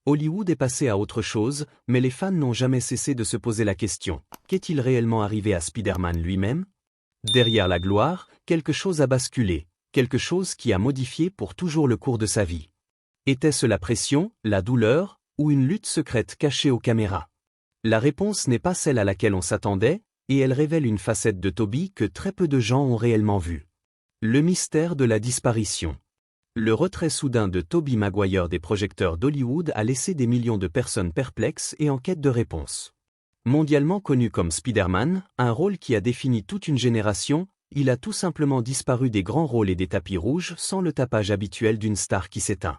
Hollywood est passé à autre chose, mais les fans n'ont jamais cessé de se poser la question. Qu'est-il réellement arrivé à Spider-Man lui-même? Derrière la gloire, quelque chose a basculé, quelque chose qui a modifié pour toujours le cours de sa vie. Était-ce la pression, la douleur, ou une lutte secrète cachée aux caméras? La réponse n'est pas celle à laquelle on s'attendait, et elle révèle une facette de Tobey que très peu de gens ont réellement vue. Le mystère de la disparition. Le retrait soudain de Tobey Maguire des projecteurs d'Hollywood a laissé des millions de personnes perplexes et en quête de réponses. Mondialement connu comme Spider-Man, un rôle qui a défini toute une génération, il a tout simplement disparu des grands rôles et des tapis rouges sans le tapage habituel d'une star qui s'éteint.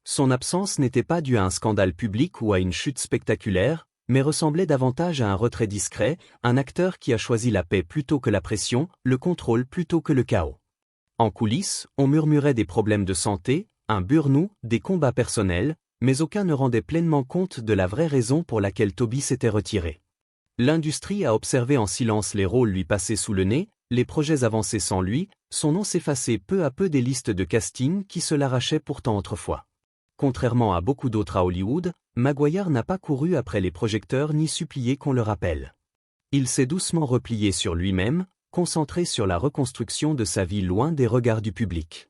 Son absence n'était pas due à un scandale public ou à une chute spectaculaire, mais ressemblait davantage à un retrait discret, un acteur qui a choisi la paix plutôt que la pression, le contrôle plutôt que le chaos. En coulisses, on murmurait des problèmes de santé, un burn-out, des combats personnels, mais aucun ne rendait pleinement compte de la vraie raison pour laquelle Tobey s'était retiré. L'industrie a observé en silence les rôles lui passer sous le nez, les projets avancés sans lui, son nom s'effaçait peu à peu des listes de casting qui se l'arrachaient pourtant autrefois. Contrairement à beaucoup d'autres à Hollywood, Maguire n'a pas couru après les projecteurs ni supplié qu'on le rappelle. Il s'est doucement replié sur lui-même, concentré sur la reconstruction de sa vie loin des regards du public.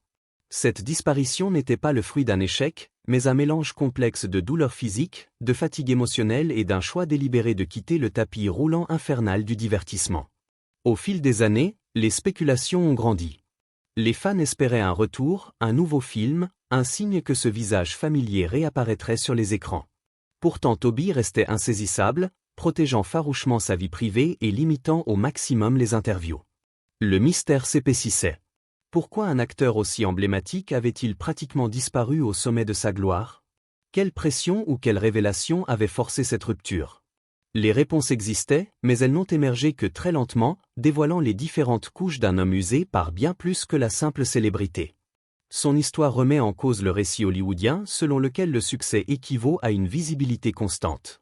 Cette disparition n'était pas le fruit d'un échec, mais un mélange complexe de douleurs physiques, de fatigue émotionnelle et d'un choix délibéré de quitter le tapis roulant infernal du divertissement. Au fil des années, les spéculations ont grandi. Les fans espéraient un retour, un nouveau film, un signe que ce visage familier réapparaîtrait sur les écrans. Pourtant Tobey restait insaisissable, protégeant farouchement sa vie privée et limitant au maximum les interviews. Le mystère s'épaississait. Pourquoi un acteur aussi emblématique avait-il pratiquement disparu au sommet de sa gloire? Quelle pression ou quelle révélation avait forcé cette rupture? Les réponses existaient, mais elles n'ont émergé que très lentement, dévoilant les différentes couches d'un homme usé par bien plus que la simple célébrité. Son histoire remet en cause le récit hollywoodien selon lequel le succès équivaut à une visibilité constante.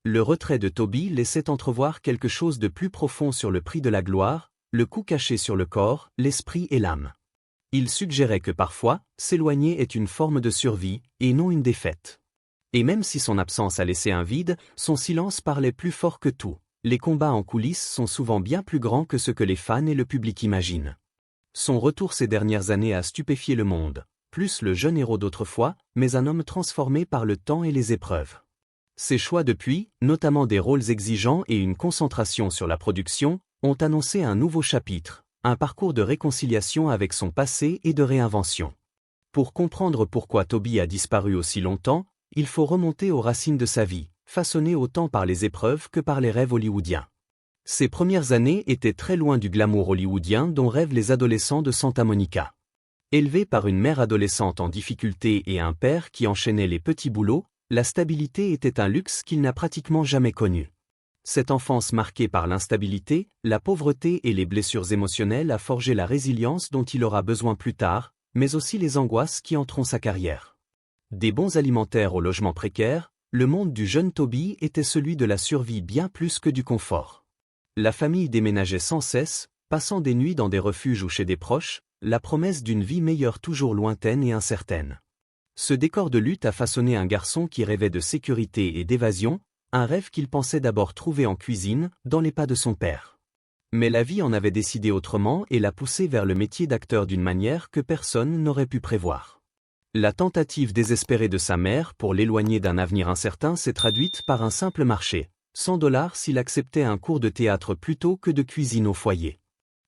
Le retrait de Tobey laissait entrevoir quelque chose de plus profond sur le prix de la gloire, le coût caché sur le corps, l'esprit et l'âme. Il suggérait que parfois, s'éloigner est une forme de survie, et non une défaite. Et même si son absence a laissé un vide, son silence parlait plus fort que tout. Les combats en coulisses sont souvent bien plus grands que ce que les fans et le public imaginent. Son retour ces dernières années a stupéfié le monde, plus le jeune héros d'autrefois, mais un homme transformé par le temps et les épreuves. Ses choix depuis, notamment des rôles exigeants et une concentration sur la production, ont annoncé un nouveau chapitre, un parcours de réconciliation avec son passé et de réinvention. Pour comprendre pourquoi Tobey a disparu aussi longtemps, il faut remonter aux racines de sa vie, façonnées autant par les épreuves que par les rêves hollywoodiens. Ses premières années étaient très loin du glamour hollywoodien dont rêvent les adolescents de Santa Monica. Élevé par une mère adolescente en difficulté et un père qui enchaînait les petits boulots, la stabilité était un luxe qu'il n'a pratiquement jamais connu. Cette enfance marquée par l'instabilité, la pauvreté et les blessures émotionnelles a forgé la résilience dont il aura besoin plus tard, mais aussi les angoisses qui enterront sa carrière. Des bons alimentaires au logement précaire, le monde du jeune Tobey était celui de la survie bien plus que du confort. La famille déménageait sans cesse, passant des nuits dans des refuges ou chez des proches, la promesse d'une vie meilleure toujours lointaine et incertaine. Ce décor de lutte a façonné un garçon qui rêvait de sécurité et d'évasion, un rêve qu'il pensait d'abord trouver en cuisine, dans les pas de son père. Mais la vie en avait décidé autrement et l'a poussé vers le métier d'acteur d'une manière que personne n'aurait pu prévoir. La tentative désespérée de sa mère pour l'éloigner d'un avenir incertain s'est traduite par un simple marché, $100 s'il acceptait un cours de théâtre plutôt que de cuisine au foyer.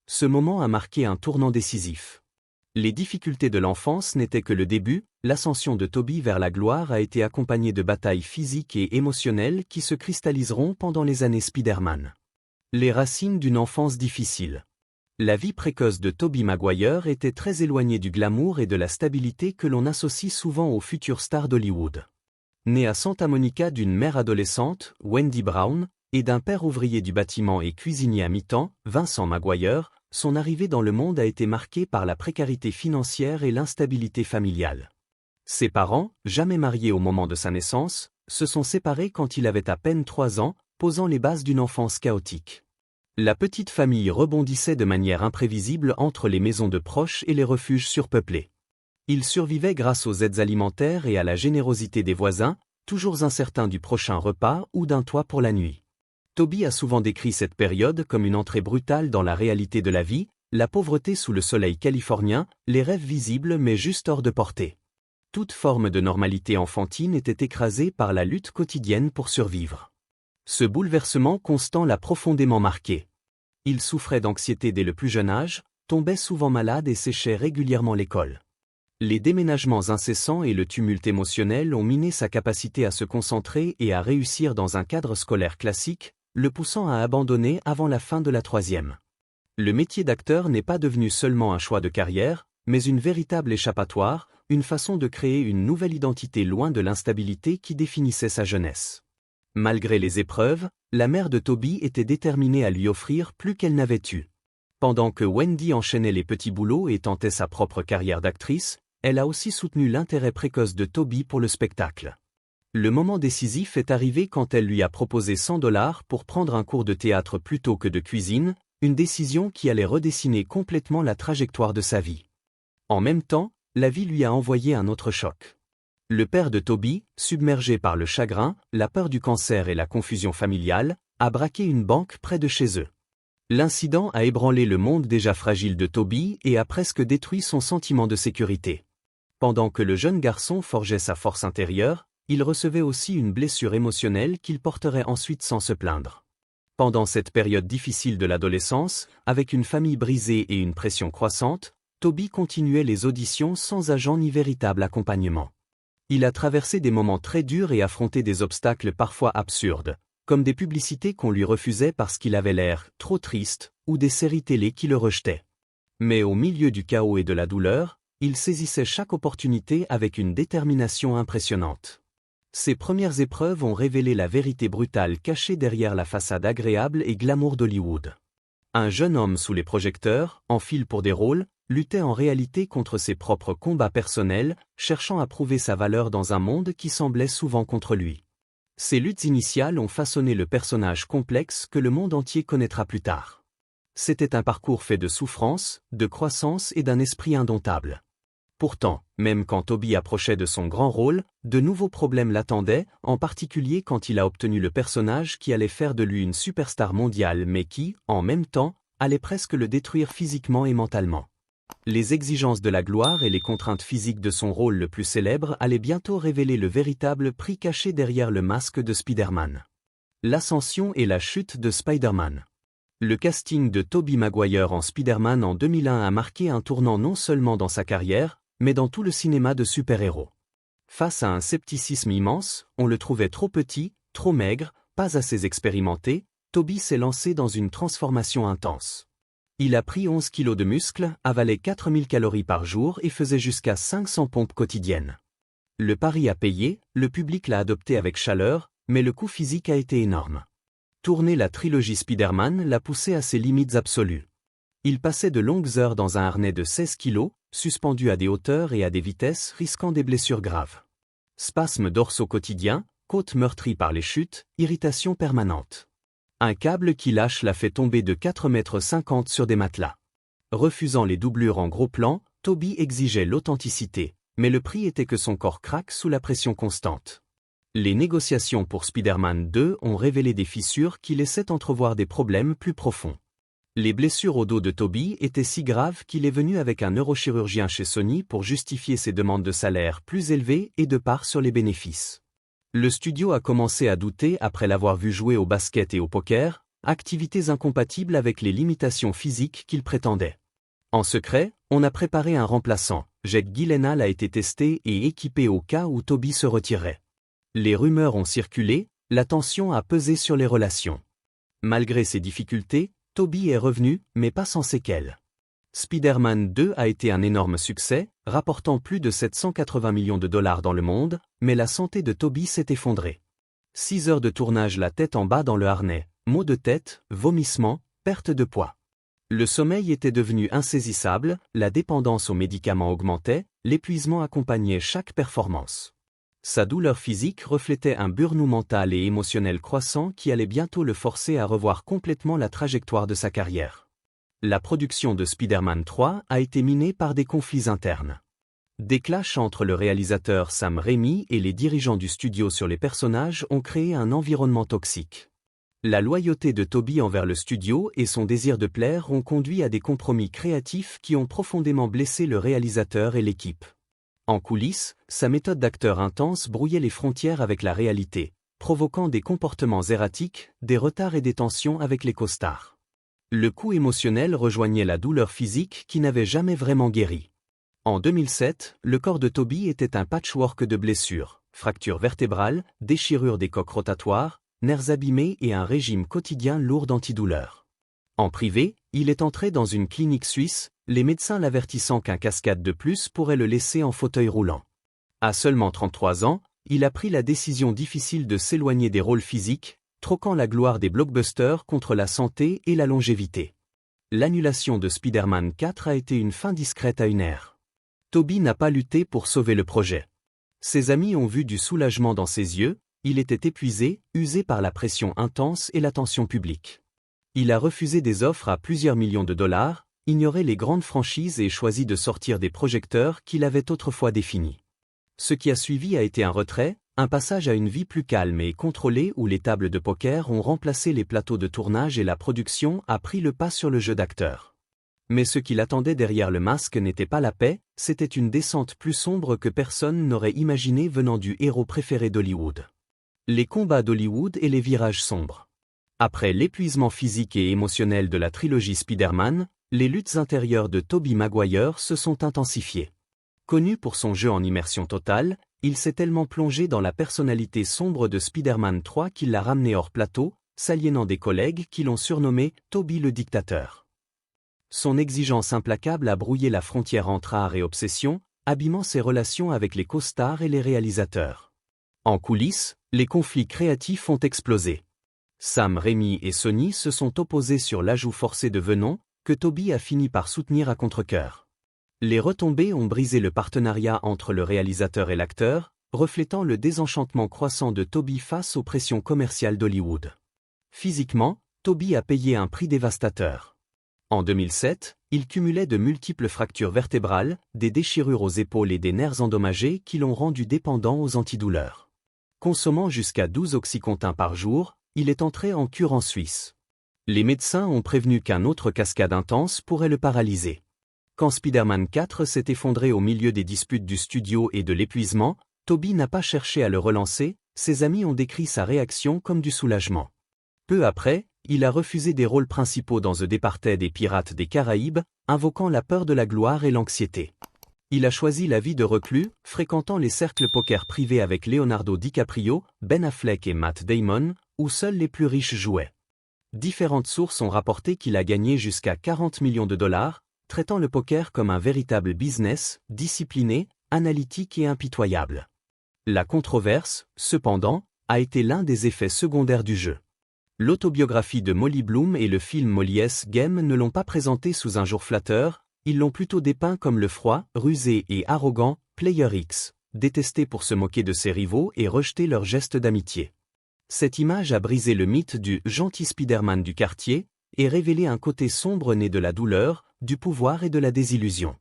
Ce moment a marqué un tournant décisif. Les difficultés de l'enfance n'étaient que le début, l'ascension de Tobey vers la gloire a été accompagnée de batailles physiques et émotionnelles qui se cristalliseront pendant les années Spider-Man. Les racines d'une enfance difficile. La vie précoce de Tobey Maguire était très éloignée du glamour et de la stabilité que l'on associe souvent aux futures stars d'Hollywood. Né à Santa Monica d'une mère adolescente, Wendy Brown, et d'un père ouvrier du bâtiment et cuisinier à mi-temps, Vincent Maguire, son arrivée dans le monde a été marquée par la précarité financière et l'instabilité familiale. Ses parents, jamais mariés au moment de sa naissance, se sont séparés quand il avait à peine 3 ans, posant les bases d'une enfance chaotique. La petite famille rebondissait de manière imprévisible entre les maisons de proches et les refuges surpeuplés. Il survivait grâce aux aides alimentaires et à la générosité des voisins, toujours incertain du prochain repas ou d'un toit pour la nuit. Toby a souvent décrit cette période comme une entrée brutale dans la réalité de la vie, la pauvreté sous le soleil californien, les rêves visibles mais juste hors de portée. Toute forme de normalité enfantine était écrasée par la lutte quotidienne pour survivre. Ce bouleversement constant l'a profondément marqué. Il souffrait d'anxiété dès le plus jeune âge, tombait souvent malade et séchait régulièrement l'école. Les déménagements incessants et le tumulte émotionnel ont miné sa capacité à se concentrer et à réussir dans un cadre scolaire classique, le poussant à abandonner avant la fin de la troisième. Le métier d'acteur n'est pas devenu seulement un choix de carrière, mais une véritable échappatoire, une façon de créer une nouvelle identité loin de l'instabilité qui définissait sa jeunesse. Malgré les épreuves, la mère de Toby était déterminée à lui offrir plus qu'elle n'avait eu. Pendant que Wendy enchaînait les petits boulots et tentait sa propre carrière d'actrice, elle a aussi soutenu l'intérêt précoce de Toby pour le spectacle. Le moment décisif est arrivé quand elle lui a proposé $100 pour prendre un cours de théâtre plutôt que de cuisine, une décision qui allait redessiner complètement la trajectoire de sa vie. En même temps, la vie lui a envoyé un autre choc. Le père de Toby, submergé par le chagrin, la peur du cancer et la confusion familiale, a braqué une banque près de chez eux. L'incident a ébranlé le monde déjà fragile de Toby et a presque détruit son sentiment de sécurité. Pendant que le jeune garçon forgeait sa force intérieure, il recevait aussi une blessure émotionnelle qu'il porterait ensuite sans se plaindre. Pendant cette période difficile de l'adolescence, avec une famille brisée et une pression croissante, Toby continuait les auditions sans agent ni véritable accompagnement. Il a traversé des moments très durs et affronté des obstacles parfois absurdes, comme des publicités qu'on lui refusait parce qu'il avait l'air trop triste, ou des séries télé qui le rejetaient. Mais au milieu du chaos et de la douleur, il saisissait chaque opportunité avec une détermination impressionnante. Ces premières épreuves ont révélé la vérité brutale cachée derrière la façade agréable et glamour d'Hollywood. Un jeune homme sous les projecteurs, en file pour des rôles, luttait en réalité contre ses propres combats personnels, cherchant à prouver sa valeur dans un monde qui semblait souvent contre lui. Ces luttes initiales ont façonné le personnage complexe que le monde entier connaîtra plus tard. C'était un parcours fait de souffrance, de croissance et d'un esprit indomptable. Pourtant, même quand Toby approchait de son grand rôle, de nouveaux problèmes l'attendaient, en particulier quand il a obtenu le personnage qui allait faire de lui une superstar mondiale mais qui, en même temps, allait presque le détruire physiquement et mentalement. Les exigences de la gloire et les contraintes physiques de son rôle le plus célèbre allaient bientôt révéler le véritable prix caché derrière le masque de Spider-Man. L'ascension et la chute de Spider-Man. Le casting de Tobey Maguire en Spider-Man en 2001 a marqué un tournant non seulement dans sa carrière, mais dans tout le cinéma de super-héros. Face à un scepticisme immense, on le trouvait trop petit, trop maigre, pas assez expérimenté, Tobey s'est lancé dans une transformation intense. Il a pris 11 kilos de muscles, avalait 4000 calories par jour et faisait jusqu'à 500 pompes quotidiennes. Le pari a payé, le public l'a adopté avec chaleur, mais le coût physique a été énorme. Tourner la trilogie Spider-Man l'a poussé à ses limites absolues. Il passait de longues heures dans un harnais de 16 kilos, suspendu à des hauteurs et à des vitesses risquant des blessures graves. Spasmes dorsaux quotidiens, côte meurtrie par les chutes, irritation permanente. Un câble qui lâche l'a fait tomber de 4,50 m sur des matelas. Refusant les doublures en gros plan, Tobey exigeait l'authenticité, mais le prix était que son corps craque sous la pression constante. Les négociations pour Spider-Man 2 ont révélé des fissures qui laissaient entrevoir des problèmes plus profonds. Les blessures au dos de Tobey étaient si graves qu'il est venu avec un neurochirurgien chez Sony pour justifier ses demandes de salaire plus élevées et de part sur les bénéfices. Le studio a commencé à douter après l'avoir vu jouer au basket et au poker, activités incompatibles avec les limitations physiques qu'il prétendait. En secret, on a préparé un remplaçant, Jake Gyllenhaal a été testé et équipé au cas où Tobey se retirait. Les rumeurs ont circulé, la tension a pesé sur les relations. Malgré ces difficultés, Tobey est revenu, mais pas sans séquelles. Spider-Man 2 a été un énorme succès, rapportant plus de 780 millions de dollars dans le monde, mais la santé de Tobey s'est effondrée. 6 heures de tournage la tête en bas dans le harnais, maux de tête, vomissements, perte de poids. Le sommeil était devenu insaisissable, la dépendance aux médicaments augmentait, l'épuisement accompagnait chaque performance. Sa douleur physique reflétait un burn-out mental et émotionnel croissant qui allait bientôt le forcer à revoir complètement la trajectoire de sa carrière. La production de Spider-Man 3 a été minée par des conflits internes. Des clashs entre le réalisateur Sam Raimi et les dirigeants du studio sur les personnages ont créé un environnement toxique. La loyauté de Toby envers le studio et son désir de plaire ont conduit à des compromis créatifs qui ont profondément blessé le réalisateur et l'équipe. En coulisses, sa méthode d'acteur intense brouillait les frontières avec la réalité, provoquant des comportements erratiques, des retards et des tensions avec les costars. Le coup émotionnel rejoignait la douleur physique qui n'avait jamais vraiment guéri. En 2007, le corps de Toby était un patchwork de blessures, fractures vertébrales, déchirures des coques rotatoires, nerfs abîmés et un régime quotidien lourd d'antidouleurs. En privé, il est entré dans une clinique suisse, les médecins l'avertissant qu'un cascade de plus pourrait le laisser en fauteuil roulant. À seulement 33 ans, il a pris la décision difficile de s'éloigner des rôles physiques, troquant la gloire des blockbusters contre la santé et la longévité. L'annulation de Spider-Man 4 a été une fin discrète à une ère. Toby n'a pas lutté pour sauver le projet. Ses amis ont vu du soulagement dans ses yeux, il était épuisé, usé par la pression intense et l'attention publique. Il a refusé des offres à plusieurs millions de dollars, ignoré les grandes franchises et choisi de sortir des projecteurs qu'il avait autrefois définis. Ce qui a suivi a été un retrait, un passage à une vie plus calme et contrôlée où les tables de poker ont remplacé les plateaux de tournage et la production a pris le pas sur le jeu d'acteur. Mais ce qui l'attendait derrière le masque n'était pas la paix, c'était une descente plus sombre que personne n'aurait imaginé venant du héros préféré d'Hollywood. Les combats d'Hollywood et les virages sombres. Après l'épuisement physique et émotionnel de la trilogie Spider-Man, les luttes intérieures de Tobey Maguire se sont intensifiées. Connu pour son jeu en immersion totale, il s'est tellement plongé dans la personnalité sombre de Spider-Man 3 qu'il l'a ramené hors plateau, s'aliénant des collègues qui l'ont surnommé Toby le dictateur. Son exigence implacable a brouillé la frontière entre art et obsession, abîmant ses relations avec les costars et les réalisateurs. En coulisses, les conflits créatifs ont explosé. Sam Raimi et Sony se sont opposés sur l'ajout forcé de Venom, que Toby a fini par soutenir à contre-cœur. Les retombées ont brisé le partenariat entre le réalisateur et l'acteur, reflétant le désenchantement croissant de Toby face aux pressions commerciales d'Hollywood. Physiquement, Toby a payé un prix dévastateur. En 2007, il cumulait de multiples fractures vertébrales, des déchirures aux épaules et des nerfs endommagés qui l'ont rendu dépendant aux antidouleurs. Consommant jusqu'à 12 oxycontins par jour, il est entré en cure en Suisse. Les médecins ont prévenu qu'un autre cascade intense pourrait le paralyser. Quand Spider-Man 4 s'est effondré au milieu des disputes du studio et de l'épuisement, Toby n'a pas cherché à le relancer, ses amis ont décrit sa réaction comme du soulagement. Peu après, il a refusé des rôles principaux dans The Departed et Pirates des Caraïbes, invoquant la peur de la gloire et l'anxiété. Il a choisi la vie de reclus, fréquentant les cercles poker privés avec Leonardo DiCaprio, Ben Affleck et Matt Damon, où seuls les plus riches jouaient. Différentes sources ont rapporté qu'il a gagné jusqu'à 40 millions de dollars, traitant le poker comme un véritable business, discipliné, analytique et impitoyable. La controverse, cependant, a été l'un des effets secondaires du jeu. L'autobiographie de Molly Bloom et le film Molly's Game ne l'ont pas présenté sous un jour flatteur, ils l'ont plutôt dépeint comme le froid, rusé et arrogant Player X, détesté pour se moquer de ses rivaux et rejeter leurs gestes d'amitié. Cette image a brisé le mythe du « gentil Spider-Man du quartier » et révélé un côté sombre né de la douleur, du pouvoir et de la désillusion.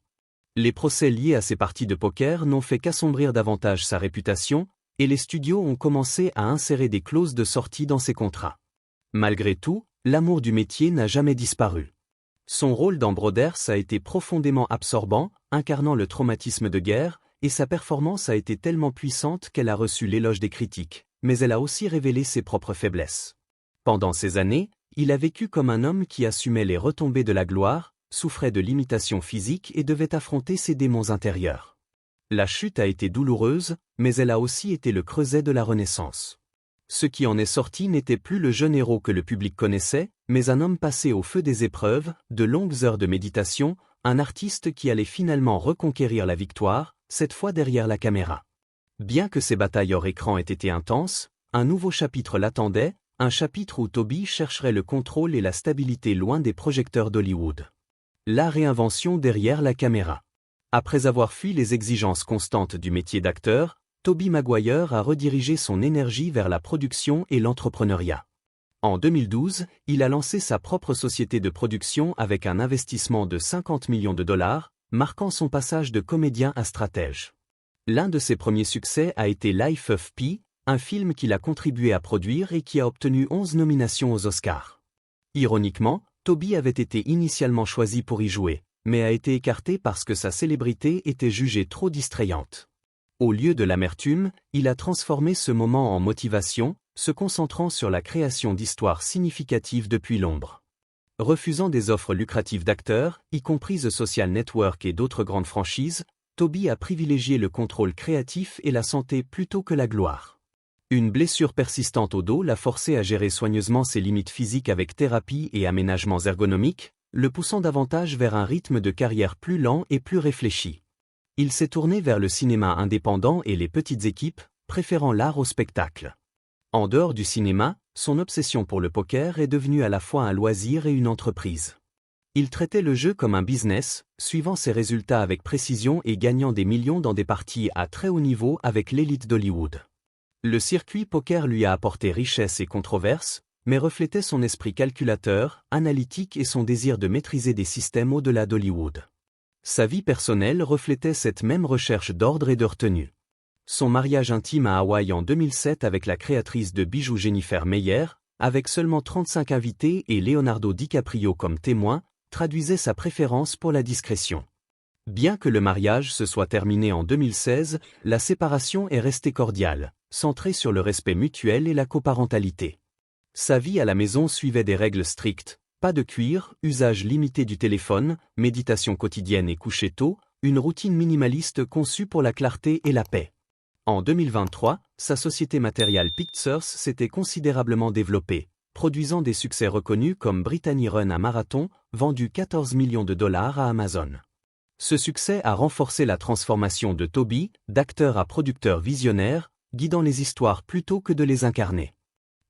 Les procès liés à ses parties de poker n'ont fait qu'assombrir davantage sa réputation, et les studios ont commencé à insérer des clauses de sortie dans ses contrats. Malgré tout, l'amour du métier n'a jamais disparu. Son rôle dans Broders a été profondément absorbant, incarnant le traumatisme de guerre, et sa performance a été tellement puissante qu'elle a reçu l'éloge des critiques, mais elle a aussi révélé ses propres faiblesses. Pendant ces années, il a vécu comme un homme qui assumait les retombées de la gloire, souffrait de limitations physiques et devait affronter ses démons intérieurs. La chute a été douloureuse, mais elle a aussi été le creuset de la renaissance. Ce qui en est sorti n'était plus le jeune héros que le public connaissait, mais un homme passé au feu des épreuves, de longues heures de méditation, un artiste qui allait finalement reconquérir la victoire, cette fois derrière la caméra. Bien que ses batailles hors écran aient été intenses, un nouveau chapitre l'attendait, un chapitre où Toby chercherait le contrôle et la stabilité loin des projecteurs d'Hollywood. La réinvention derrière la caméra. Après avoir fui les exigences constantes du métier d'acteur, Tobey Maguire a redirigé son énergie vers la production et l'entrepreneuriat. En 2012, il a lancé sa propre société de production avec un investissement de 50 millions de dollars, marquant son passage de comédien à stratège. L'un de ses premiers succès a été Life of Pi, un film qu'il a contribué à produire et qui a obtenu 11 nominations aux Oscars. Ironiquement, Toby avait été initialement choisi pour y jouer, mais a été écarté parce que sa célébrité était jugée trop distrayante. Au lieu de l'amertume, il a transformé ce moment en motivation, se concentrant sur la création d'histoires significatives depuis l'ombre. Refusant des offres lucratives d'acteurs, y compris The Social Network et d'autres grandes franchises, Toby a privilégié le contrôle créatif et la santé plutôt que la gloire. Une blessure persistante au dos l'a forcé à gérer soigneusement ses limites physiques avec thérapie et aménagements ergonomiques, le poussant davantage vers un rythme de carrière plus lent et plus réfléchi. Il s'est tourné vers le cinéma indépendant et les petites équipes, préférant l'art au spectacle. En dehors du cinéma, son obsession pour le poker est devenue à la fois un loisir et une entreprise. Il traitait le jeu comme un business, suivant ses résultats avec précision et gagnant des millions dans des parties à très haut niveau avec l'élite d'Hollywood. Le circuit poker lui a apporté richesse et controverse, mais reflétait son esprit calculateur, analytique et son désir de maîtriser des systèmes au-delà d'Hollywood. Sa vie personnelle reflétait cette même recherche d'ordre et de retenue. Son mariage intime à Hawaï en 2007 avec la créatrice de bijoux Jennifer Meyer, avec seulement 35 invités et Leonardo DiCaprio comme témoin, traduisait sa préférence pour la discrétion. Bien que le mariage se soit terminé en 2016, la séparation est restée cordiale, centrée sur le respect mutuel et la coparentalité. Sa vie à la maison suivait des règles strictes, pas de cuir, usage limité du téléphone, méditation quotidienne et coucher tôt, une routine minimaliste conçue pour la clarté et la paix. En 2023, sa société Material Pictures s'était considérablement développée, produisant des succès reconnus comme Brittany Run à Marathon, vendu 14 millions de dollars à Amazon. Ce succès a renforcé la transformation de Toby, d'acteur à producteur visionnaire, guidant les histoires plutôt que de les incarner.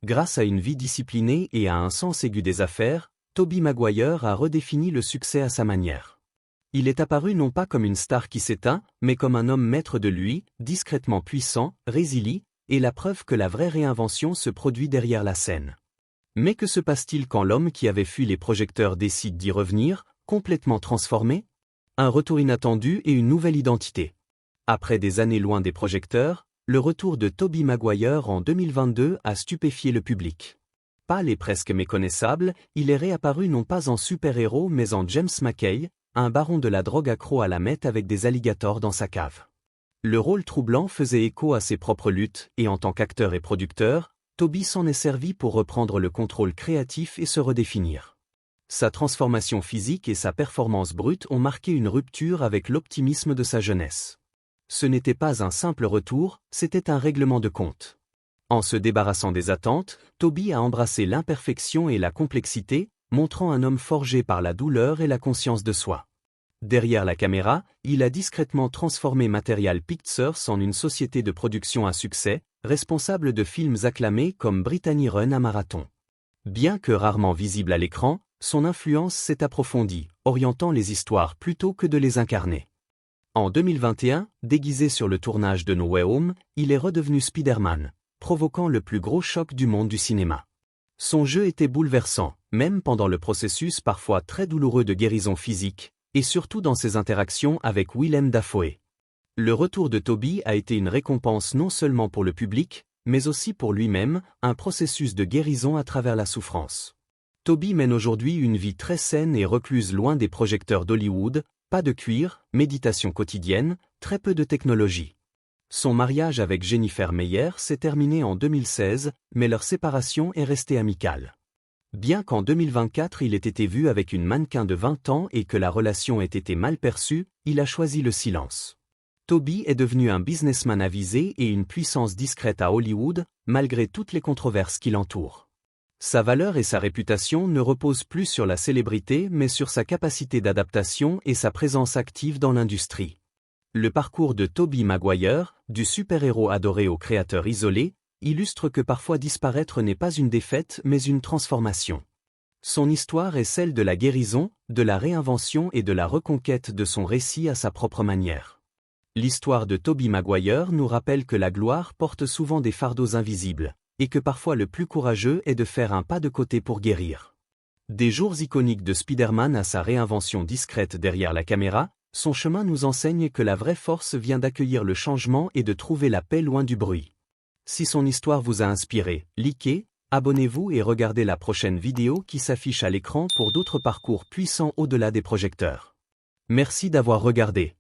Grâce à une vie disciplinée et à un sens aigu des affaires, Tobey Maguire a redéfini le succès à sa manière. Il est apparu non pas comme une star qui s'éteint, mais comme un homme maître de lui, discrètement puissant, résilient, et la preuve que la vraie réinvention se produit derrière la scène. Mais que se passe-t-il quand l'homme qui avait fui les projecteurs décide d'y revenir, complètement transformé ? Un retour inattendu et une nouvelle identité. Après des années loin des projecteurs, le retour de Tobey Maguire en 2022 a stupéfié le public. Pâle et presque méconnaissable, il est réapparu non pas en super-héros mais en James McKay, un baron de la drogue accro à la meth avec des alligators dans sa cave. Le rôle troublant faisait écho à ses propres luttes et en tant qu'acteur et producteur, Tobey s'en est servi pour reprendre le contrôle créatif et se redéfinir. Sa transformation physique et sa performance brute ont marqué une rupture avec l'optimisme de sa jeunesse. Ce n'était pas un simple retour, c'était un règlement de compte. En se débarrassant des attentes, Tobey a embrassé l'imperfection et la complexité, montrant un homme forgé par la douleur et la conscience de soi. Derrière la caméra, il a discrètement transformé Material Pictures en une société de production à succès, responsable de films acclamés comme Brittany Run à Marathon. Bien que rarement visible à l'écran, son influence s'est approfondie, orientant les histoires plutôt que de les incarner. En 2021, déguisé sur le tournage de No Way Home, il est redevenu Spider-Man, provoquant le plus gros choc du monde du cinéma. Son jeu était bouleversant, même pendant le processus parfois très douloureux de guérison physique, et surtout dans ses interactions avec Willem Dafoe. Le retour de Tobey a été une récompense non seulement pour le public, mais aussi pour lui-même, un processus de guérison à travers la souffrance. Tobey mène aujourd'hui une vie très saine et recluse loin des projecteurs d'Hollywood, pas de cuir, méditation quotidienne, très peu de technologie. Son mariage avec Jennifer Meyer s'est terminé en 2016, mais leur séparation est restée amicale. Bien qu'en 2024 il ait été vu avec une mannequin de 20 ans et que la relation ait été mal perçue, il a choisi le silence. Tobey est devenu un businessman avisé et une puissance discrète à Hollywood, malgré toutes les controverses qui l'entourent. Sa valeur et sa réputation ne reposent plus sur la célébrité mais sur sa capacité d'adaptation et sa présence active dans l'industrie. Le parcours de Tobey Maguire, du super-héros adoré au créateur isolé, illustre que parfois disparaître n'est pas une défaite mais une transformation. Son histoire est celle de la guérison, de la réinvention et de la reconquête de son récit à sa propre manière. L'histoire de Tobey Maguire nous rappelle que la gloire porte souvent des fardeaux invisibles, et que parfois le plus courageux est de faire un pas de côté pour guérir. Des jours iconiques de Spider-Man à sa réinvention discrète derrière la caméra, Son chemin nous enseigne que la vraie force vient d'accueillir le changement et de trouver la paix loin du bruit. Si son histoire vous a inspiré, likez, abonnez-vous et regardez la prochaine vidéo qui s'affiche à l'écran pour d'autres parcours puissants au-delà des projecteurs. Merci d'avoir regardé.